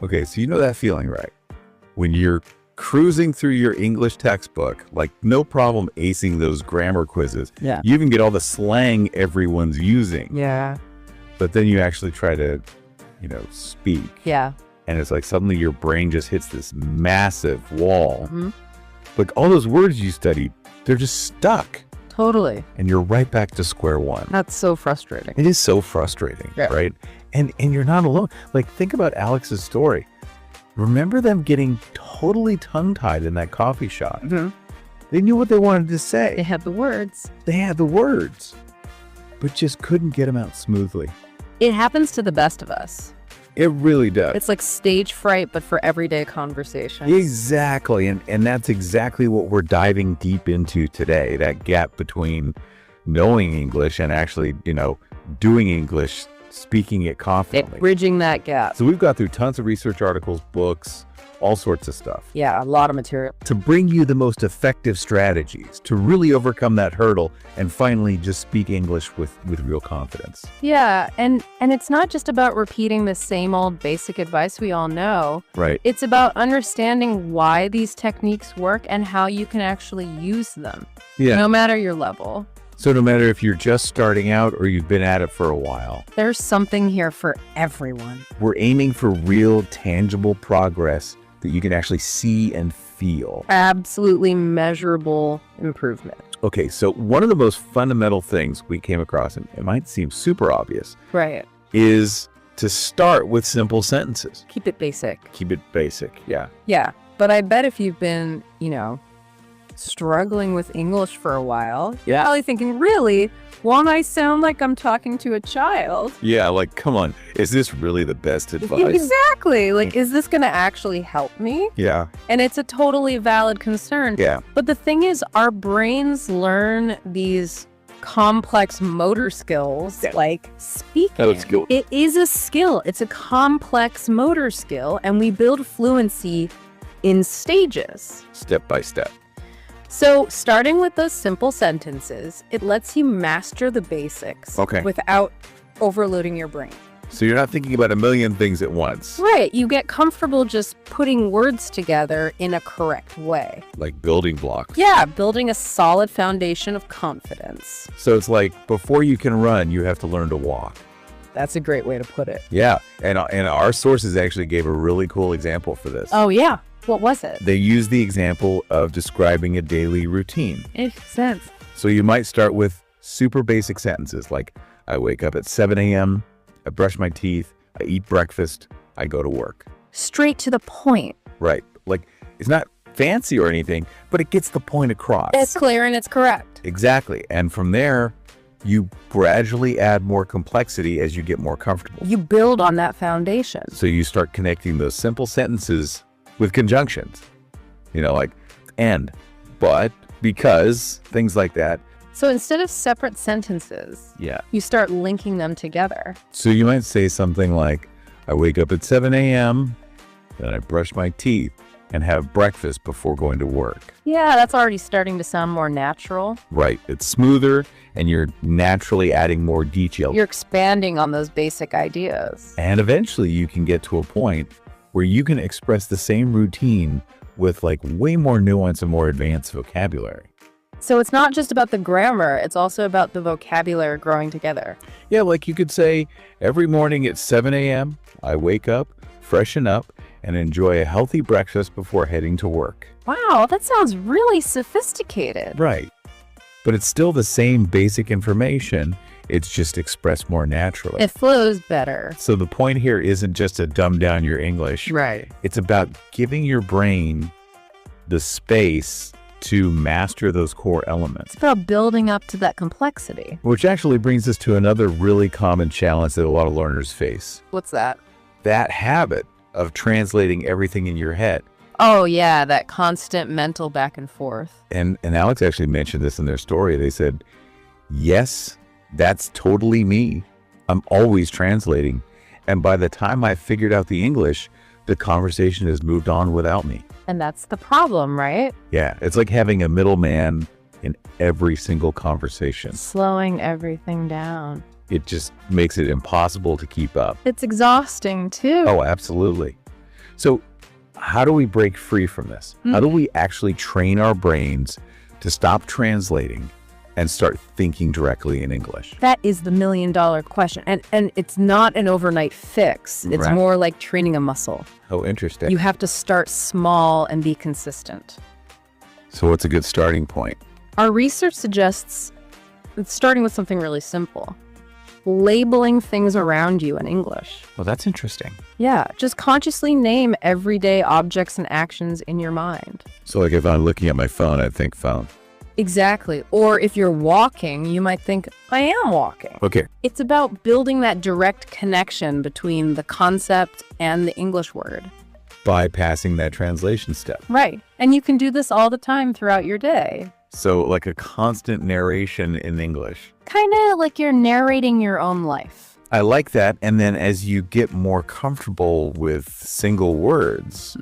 Okay, so you know that feeling, right? When you're cruising through your English textbook, like no problem acing those grammar quizzes. Yeah. You even get all the slang everyone's using. Yeah. But then you actually try to, speak. Yeah. And it's like suddenly your brain just hits this massive wall. Mm-hmm. Like all those words you studied, they're just stuck. Totally. And you're right back to square one. That's so frustrating. It is so frustrating, Yeah. right? And you're not alone. Like think about Alex's story. Remember them getting totally tongue-tied in that coffee shop. Mm-hmm. They knew what they wanted to say. They had the words. They had the words, but just couldn't get them out smoothly. It happens to the best of us. It really does. It's like stage fright, but for everyday conversations. Exactly. And that's exactly what we're diving deep into today. That gap between knowing English and actually, doing English, speaking it confidently. Bridging that gap. So we've got through tons of research articles, books, all sorts of stuff Yeah, a lot of material. to bring you the most effective strategies to really overcome that hurdle and finally just speak English with real confidence. Yeah, and it's not just about repeating the same old basic advice we all know. Right. It's about understanding why these techniques work and how you can actually use them, Yeah. no matter your level. So no matter if you're just starting out or you've been at it for a while, There's something here for everyone. we're aiming for real, tangible progress that you can actually see and feel. Absolutely measurable improvement. Okay, so one of the most fundamental things we came across, and it might seem super obvious, Right. is to start with simple sentences. Keep it basic. Keep it basic, yeah. Yeah, but I bet if you've been, struggling with English for a while, you're probably thinking, really? Won't I sound like I'm talking to a child? Yeah, like, come on, is this really the best advice? Exactly. Like, is this going to actually help me? Yeah, And it's a totally valid concern. yeah, But the thing is, our brains learn these complex motor skills like speaking. Oh, it's skill. It is a skill. It's a complex motor skill, and we build fluency in stages. Step by step. So starting with those simple sentences, it lets you master the basics without overloading your brain. So you're not thinking about a million things at once, Right. You get comfortable just putting words together in a correct way. like building blocks. Yeah, building a solid foundation of confidence. So it's like before you can run, you have to learn to walk. That's a great way to put it. Yeah, and our sources actually gave a really cool example for this. Oh, yeah. What was it? They used the example of describing a daily routine. It makes sense. So you might start with super basic sentences like, I wake up at 7 a.m., I brush my teeth, I eat breakfast, I go to work. Straight to the point. Right. Like, it's not fancy or anything, but it gets the point across. It's clear and it's correct. Exactly. And from there, you gradually add more complexity as you get more comfortable. You build on that foundation. So you start connecting those simple sentences with conjunctions, like and, but, because, things like that. So instead of separate sentences, Yeah. you start linking them together. So you might say something like, I wake up at 7 a.m., then I brush my teeth and have breakfast before going to work. Yeah, that's already starting to sound more natural. Right. It's smoother and you're naturally adding more detail. You're expanding on those basic ideas. And eventually you can get to a point where you can express the same routine with like way more nuance and more advanced vocabulary. So it's not just about the grammar, it's also about the vocabulary growing together. Yeah, like you could say, every morning at 7 a.m., I wake up, freshen up, and enjoy a healthy breakfast before heading to work. Wow, that sounds really sophisticated. Right. But it's still the same basic information. It's just expressed more naturally. It flows better. So the point here isn't just to dumb down your English. Right. It's about giving your brain the space to master those core elements. It's about building up to that complexity. Which actually brings us to another really common challenge that a lot of learners face. What's that? That habit of translating everything in your head. Oh, yeah, that constant mental back and forth. And Alex actually mentioned this in their story. They said, yes, that's totally me. I'm always translating. And by the time I figured out the English, the conversation has moved on without me. And that's the problem, right? Yeah, it's like having a middleman in every single conversation. Slowing everything down. It just makes it impossible to keep up. It's exhausting, too. Oh, absolutely. So how do we break free from this? How do we actually train our brains to stop translating and start thinking directly in English? That is the million-dollar question. And it's not an overnight fix. It's Right. more like training a muscle. Oh, interesting. You have to start small and be consistent. So what's a good starting point? Our research suggests starting with something really simple. Labeling things around you in English. Well, that's interesting. Yeah, just consciously name everyday objects and actions in your mind. So like if I'm looking at my phone, I'd think phone. Exactly. Or if you're walking, you might think, I am walking. Okay. It's about building that direct connection between the concept and the English word. Bypassing that translation step. Right. And you can do this all the time throughout your day. So like a constant narration in English. Kind of like you're narrating your own life. I like that. And then as you get more comfortable with single words,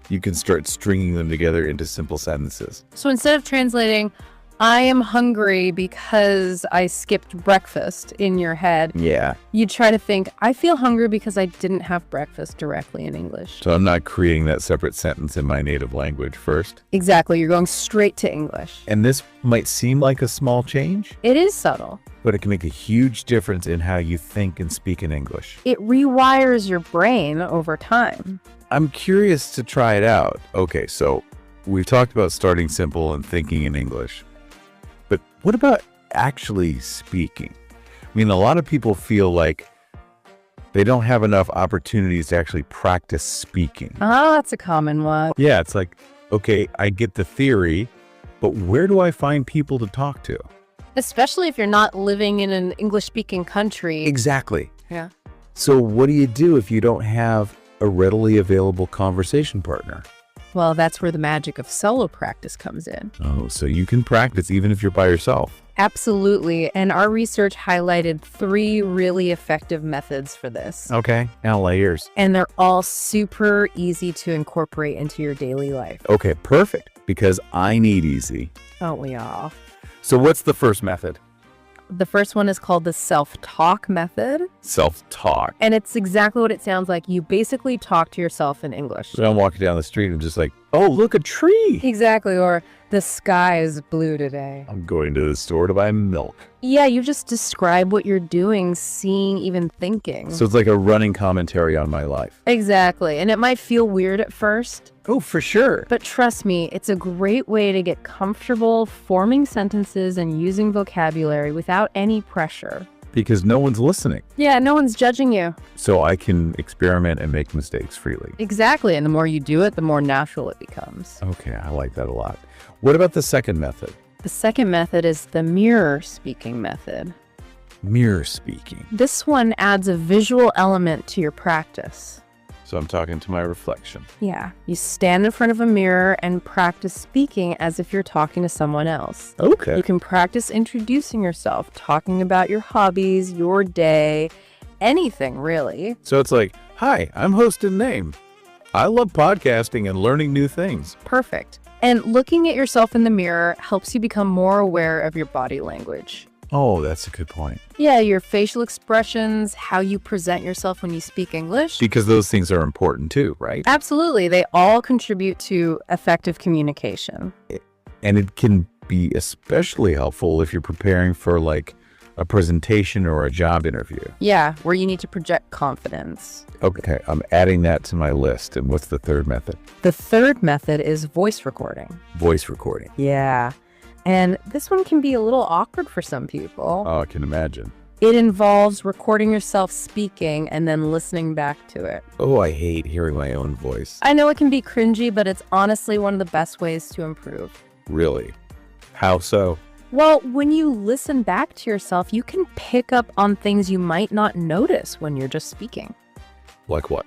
you can start stringing them together into simple sentences. So instead of translating, I am hungry because I skipped breakfast in your head, Yeah. you try to think, I feel hungry because I didn't have breakfast directly in English. So I'm not creating that separate sentence in my native language first. Exactly. You're going straight to English. And this might seem like a small change, It is subtle. but it can make a huge difference in how you think and speak in English. It rewires your brain over time. I'm curious to try it out. Okay, so we've talked about starting simple and thinking in English. But what about actually speaking? I mean, a lot of people feel like they don't have enough opportunities to actually practice speaking. Oh, that's a common one. Yeah, it's like, okay, I get the theory, but where do I find people to talk to? Especially if you're not living in an English-speaking country. Exactly. Yeah. So what do you do if you don't have a readily available conversation partner? Well, that's where the magic of solo practice comes in. Oh, so you can practice even if you're by yourself. Absolutely. And our research highlighted 3 really effective methods for this. Okay, now layers. And they're all super easy to incorporate into your daily life. Okay, perfect, because I need easy. Don't we all? So what's the first method? The first one is called the self-talk method. Self-talk. And it's exactly what it sounds like. You basically talk to yourself in English. So I'm walking down the street and just like, oh, look, a tree. Exactly. Or the sky is blue today. I'm going to the store to buy milk. Yeah, you just describe what you're doing, seeing, even thinking. So it's like a running commentary on my life. Exactly. And it might feel weird at first. Oh, for sure. But trust me, it's a great way to get comfortable forming sentences and using vocabulary without any pressure. Because no one's listening. Yeah, no one's judging you. So I can experiment and make mistakes freely. Exactly. And the more you do it, the more natural it becomes. Okay, I like that a lot. What about the second method? The second method is the mirror speaking method. Mirror speaking. This one adds a visual element to your practice. So I'm talking to my reflection. Yeah. You stand in front of a mirror and practice speaking as if you're talking to someone else. Okay. You can practice introducing yourself, talking about your hobbies, your day, anything really. So it's like, hi, I'm host and name. I love podcasting and learning new things. Perfect. And looking at yourself in the mirror helps you become more aware of your body language. Oh, that's a good point. Yeah, your facial expressions, how you present yourself when you speak English. Because those things are important too, right? Absolutely. They all contribute to effective communication. And it can be especially helpful if you're preparing for like a presentation or a job interview. Yeah, where you need to project confidence. Okay, I'm adding that to my list. And what's the third method? The third method is voice recording. Voice recording. Yeah. And this one can be a little awkward for some people. Oh, I can imagine. It involves recording yourself speaking and then listening back to it. Oh, I hate hearing my own voice. I know it can be cringy, but it's honestly one of the best ways to improve. Really? How so? Well, when you listen back to yourself, you can pick up on things you might not notice when you're just speaking. Like what?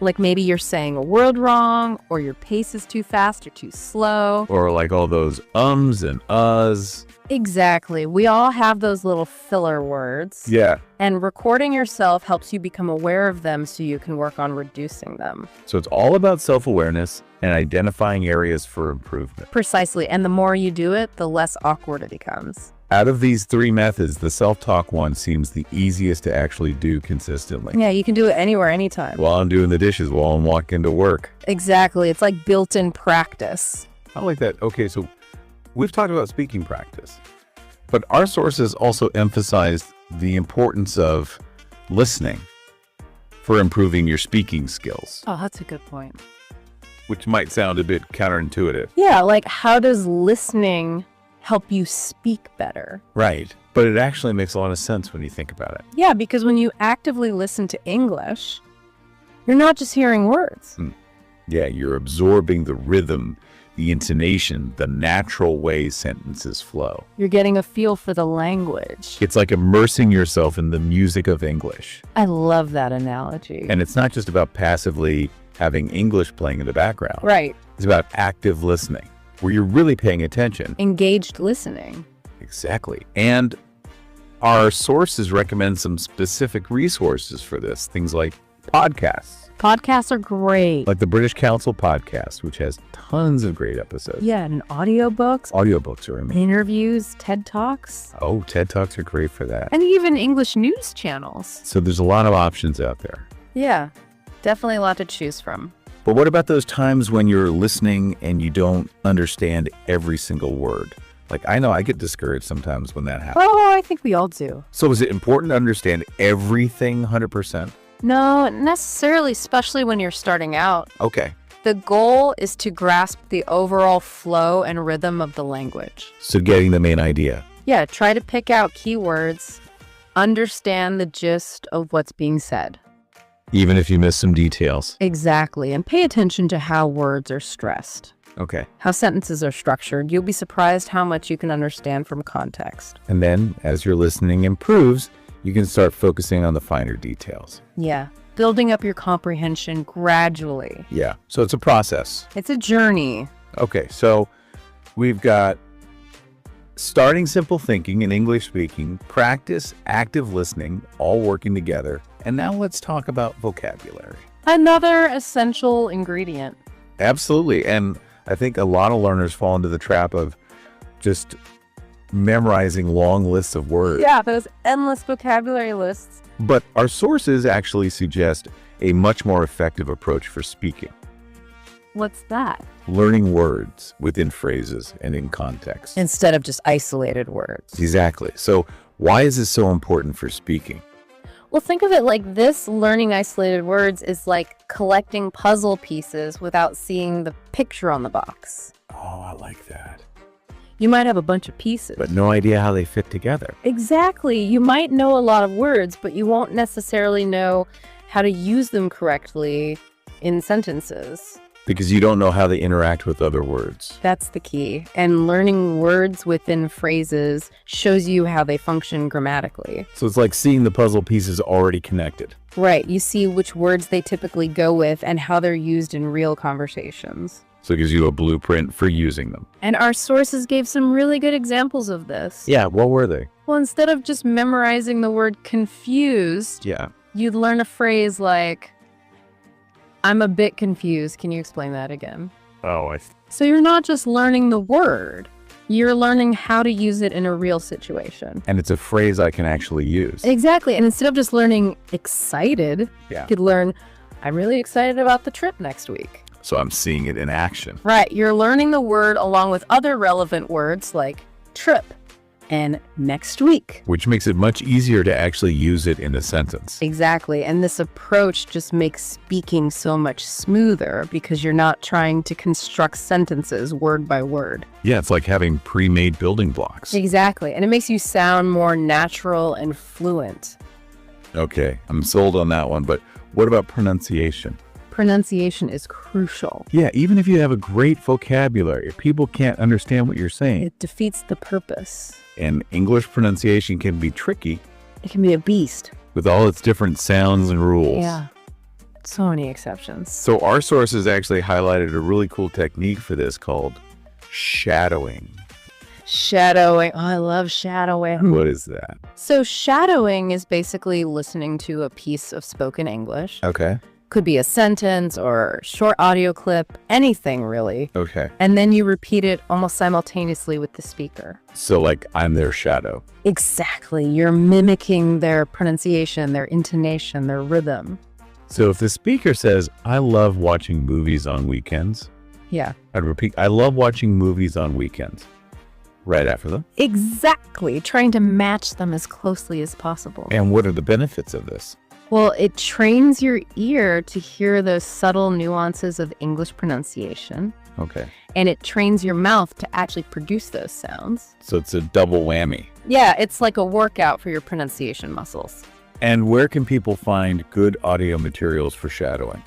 Like maybe you're saying a word wrong, or your pace is too fast or too slow. Or like all those ums and uhs. Exactly. We all have those little filler words. Yeah. And recording yourself helps you become aware of them so you can work on reducing them. So it's all about self-awareness and identifying areas for improvement. Precisely. And the more you do it, the less awkward it becomes. Out of these three methods, the self-talk one seems the easiest to actually do consistently. Yeah, you can do it anywhere, anytime. While I'm doing the dishes, while I'm walking to work. Exactly. It's like built-in practice. I like that. Okay, so we've talked about speaking practice, but our sources also emphasized the importance of listening for improving your speaking skills. Oh, that's a good point. Which might sound a bit counterintuitive. Yeah, like how does listening help you speak better? Right. But it actually makes a lot of sense when you think about it. Yeah, because when you actively listen to English, you're not just hearing words. Yeah, you're absorbing the rhythm, the intonation, the natural way sentences flow. You're getting a feel for the language. It's like immersing yourself in the music of English. I love that analogy. And it's not just about passively having English playing in the background. Right. It's about active listening, where you're really paying attention. Engaged listening. Exactly. And our sources recommend some specific resources for this, things like podcasts. Podcasts are great. Like the British Council podcast, which has tons of great episodes. Yeah, and audiobooks. Audiobooks are amazing. Interviews, TED Talks. Oh, TED Talks are great for that. And even English news channels. So there's a lot of options out there. Yeah, definitely a lot to choose from. But what about those times when you're listening and you don't understand every single word? Like, I know I get discouraged sometimes when that happens. Oh, I think we all do. So is it important to understand everything 100%? No, not necessarily, especially when you're starting out. Okay. The goal is to grasp the overall flow and rhythm of the language. So getting the main idea. Yeah, try to pick out keywords, understand the gist of what's being said. Even if you miss some details. Exactly, and pay attention to how words are stressed. Okay. How sentences are structured. You'll be surprised how much you can understand from context. And then, as your listening improves, you can start focusing on the finer details. Yeah, building up your comprehension gradually. Yeah, so it's a process. It's a journey. Okay, so we've got starting simple thinking and English speaking, practice active listening, all working together. And now let's talk about vocabulary. Another essential ingredient. Absolutely. And I think a lot of learners fall into the trap of just memorizing long lists of words. Yeah, those endless vocabulary lists. But our sources actually suggest a much more effective approach for speaking. What's that? Learning words within phrases and in context. Instead of just isolated words. Exactly. So why is this so important for speaking? Well, think of it like this. Learning isolated words is like collecting puzzle pieces without seeing the picture on the box. Oh, I like that. You might have a bunch of pieces, but no idea how they fit together. Exactly. You might know a lot of words, but you won't necessarily know how to use them correctly in sentences. Because you don't know how they interact with other words. That's the key. And learning words within phrases shows you how they function grammatically. So it's like seeing the puzzle pieces already connected. Right. You see which words they typically go with and how they're used in real conversations. So it gives you a blueprint for using them. And our sources gave some really good examples of this. Yeah, what were they? Well, instead of just memorizing the word confused, you'd learn a phrase like, I'm a bit confused. Can you explain that again? Oh, So you're not just learning the word, you're learning how to use it in a real situation. And it's a phrase I can actually use. Exactly. And instead of just learning excited, you could learn, I'm really excited about the trip next week. So I'm seeing it in action. Right. You're learning the word along with other relevant words like trip and next week. Which makes it much easier to actually use it in a sentence. Exactly. And this approach just makes speaking so much smoother because you're not trying to construct sentences word by word. Yeah, it's like having pre-made building blocks. Exactly. And it makes you sound more natural and fluent. Okay, I'm sold on that one. But what about pronunciation? Pronunciation is crucial. Yeah, even if you have a great vocabulary, if people can't understand what you're saying, it defeats the purpose. And English pronunciation can be tricky. It can be a beast. With all its different sounds and rules. Yeah, so many exceptions. So our sources actually highlighted a really cool technique for this called shadowing. Shadowing. Oh, I love shadowing. What is that? So shadowing is basically listening to a piece of spoken English. Okay. Could be a sentence or short audio clip, anything really. Okay. And then you repeat it almost simultaneously with the speaker. So like I'm their shadow. Exactly. You're mimicking their pronunciation, their intonation, their rhythm. So if the speaker says, I love watching movies on weekends, Yeah. I'd repeat, I love watching movies on weekends. Right after them. Exactly. Trying to match them as closely as possible. And what are the benefits of this? Well, it trains your ear to hear those subtle nuances of English pronunciation. Okay. And it trains your mouth to actually produce those sounds. So it's a double whammy. Yeah, it's like a workout for your pronunciation muscles. And where can people find good audio materials for shadowing?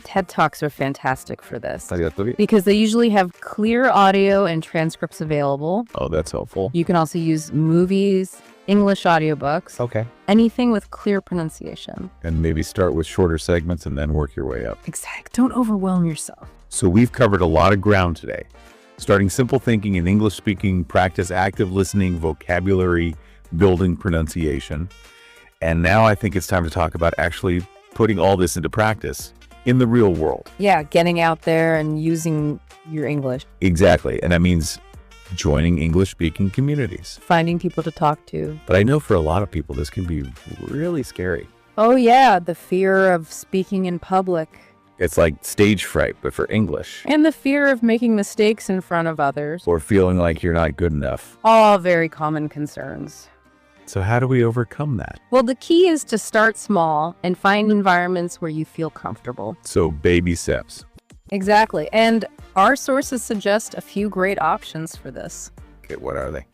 TED Talks are fantastic for this because they usually have clear audio and transcripts available. Oh, that's helpful. You can also use movies, English audiobooks, Okay. anything with clear pronunciation. And maybe start with shorter segments and then work your way up. Exactly. Don't overwhelm yourself. So we've covered a lot of ground today. Starting simple thinking in English speaking, practice active listening, vocabulary, building pronunciation. And now I think it's time to talk about actually putting all this into practice in the real world. Yeah, getting out there and using your English. Exactly. And that means joining English-speaking communities. Finding people to talk to. But I know for a lot of people, this can be really scary. Oh, yeah, the fear of speaking in public. It's like stage fright, but for English. And the fear of making mistakes in front of others. Or feeling like you're not good enough. All very common concerns. So how do we overcome that? Well, the key is to start small and find environments where you feel comfortable. So baby steps. Exactly. And our sources suggest a few great options for this. Okay, what are they?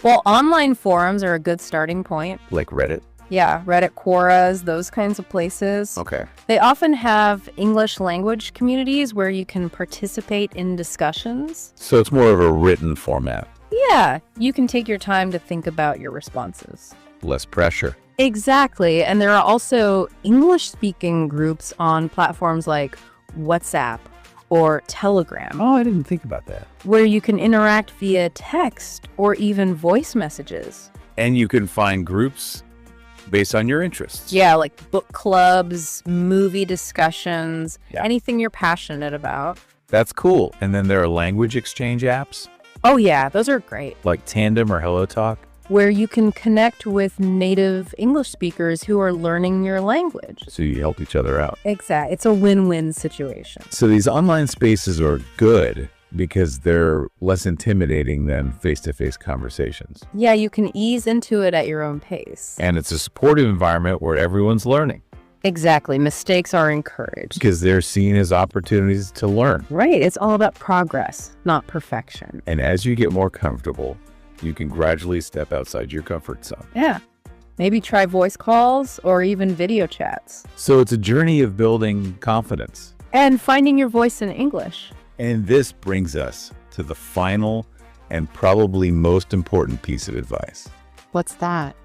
Well, online forums are a good starting point. Like Reddit? Yeah, Reddit, Quoras, those kinds of places. Okay. They often have English language communities where you can participate in discussions. So it's more of a written format. Yeah, you can take your time to think about your responses. Less pressure. Exactly. And there are also English-speaking groups on platforms like WhatsApp or Telegram. Oh, I didn't think about that. Where you can interact via text or even voice messages. And you can find groups based on your interests. Yeah, like book clubs, movie discussions, Yeah. anything you're passionate about. That's cool. And then there are language exchange apps Oh, yeah, those are great. like Tandem or HelloTalk. Where you can connect with native English speakers who are learning your language. So you help each other out. Exactly. It's a win-win situation. So these online spaces are good because they're less intimidating than face-to-face conversations. Yeah, you can ease into it at your own pace. And it's a supportive environment where everyone's learning Exactly. Mistakes are encouraged. because they're seen as opportunities to learn. Right. It's all about progress, not perfection. And as you get more comfortable, you can gradually step outside your comfort zone. Yeah. Maybe try voice calls or even video chats. So it's a journey of building confidence. And finding your voice in English. And this brings us to the final and probably most important piece of advice. What's that?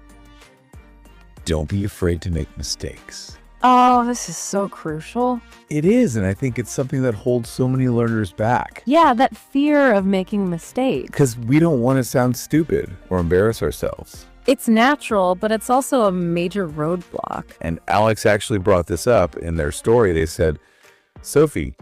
Don't be afraid to make mistakes. Oh, this is so crucial. It is, and I think it's something that holds so many learners back. Yeah, that fear of making mistakes. Because we don't want to sound stupid or embarrass ourselves. It's natural, but it's also a major roadblock. And Alex actually brought this up in their story. They said, Sophie,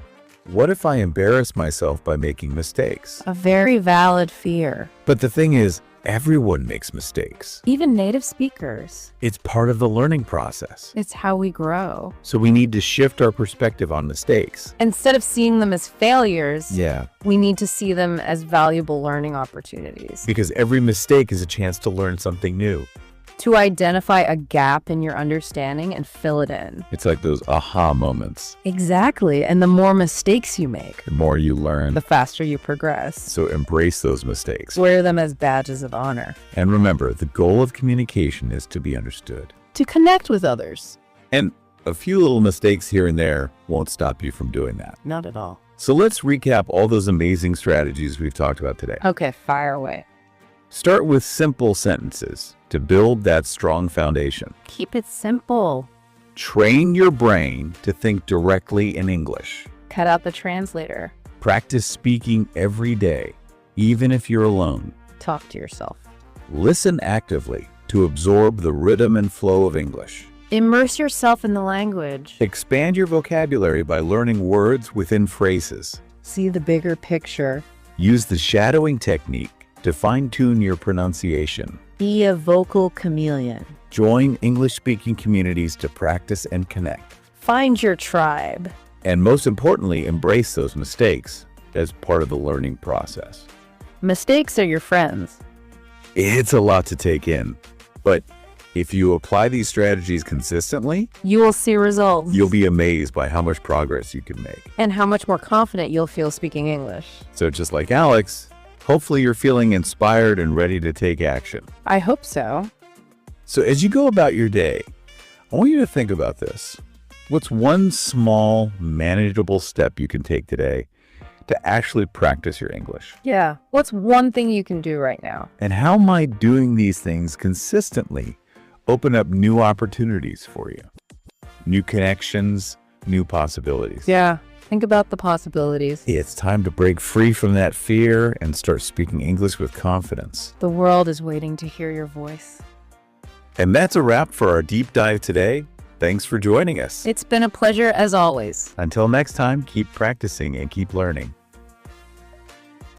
what if I embarrass myself by making mistakes? A very valid fear. But the thing is, everyone makes mistakes. Even native speakers. It's part of the learning process. It's how we grow. So we need to shift our perspective on mistakes. Instead of seeing them as failures, Yeah. we need to see them as valuable learning opportunities. Because every mistake is a chance to learn something new. To identify a gap in your understanding and fill it in. It's like those aha moments. Exactly. And the more mistakes you make, The more you learn. the faster you progress. So embrace those mistakes. Wear them as badges of honor. And remember, the goal of communication is to be understood. To connect with others. And a few little mistakes here and there won't stop you from doing that. Not at all. So let's recap all those amazing strategies we've talked about today. Okay, fire away. Start with simple sentences to build that strong foundation. Keep it simple. Train your brain to think directly in English. Cut out the translator. Practice speaking every day, even if you're alone. Talk to yourself. Listen actively to absorb the rhythm and flow of English. Immerse yourself in the language. Expand your vocabulary by learning words within phrases. See the bigger picture. Use the shadowing technique to fine-tune your pronunciation. Be a vocal chameleon. Join English-speaking communities to practice and connect. Find your tribe. And most importantly, embrace those mistakes as part of the learning process. Mistakes are your friends. It's a lot to take in, but if you apply these strategies consistently, you will see results. You'll be amazed by how much progress you can make. And how much more confident you'll feel speaking English. So just like Alex, hopefully you're feeling inspired and ready to take action. I hope so. So as you go about your day, I want you to think about this. What's one small, manageable step you can take today to actually practice your English? Yeah. What's one thing you can do right now? And how might doing these things consistently open up new opportunities for you? New connections, new possibilities. Yeah. Think about the possibilities. It's time to break free from that fear and start speaking English with confidence. The world is waiting to hear your voice. And that's a wrap for our deep dive today. Thanks for joining us. It's been a pleasure as always. Until next time, keep practicing and keep learning.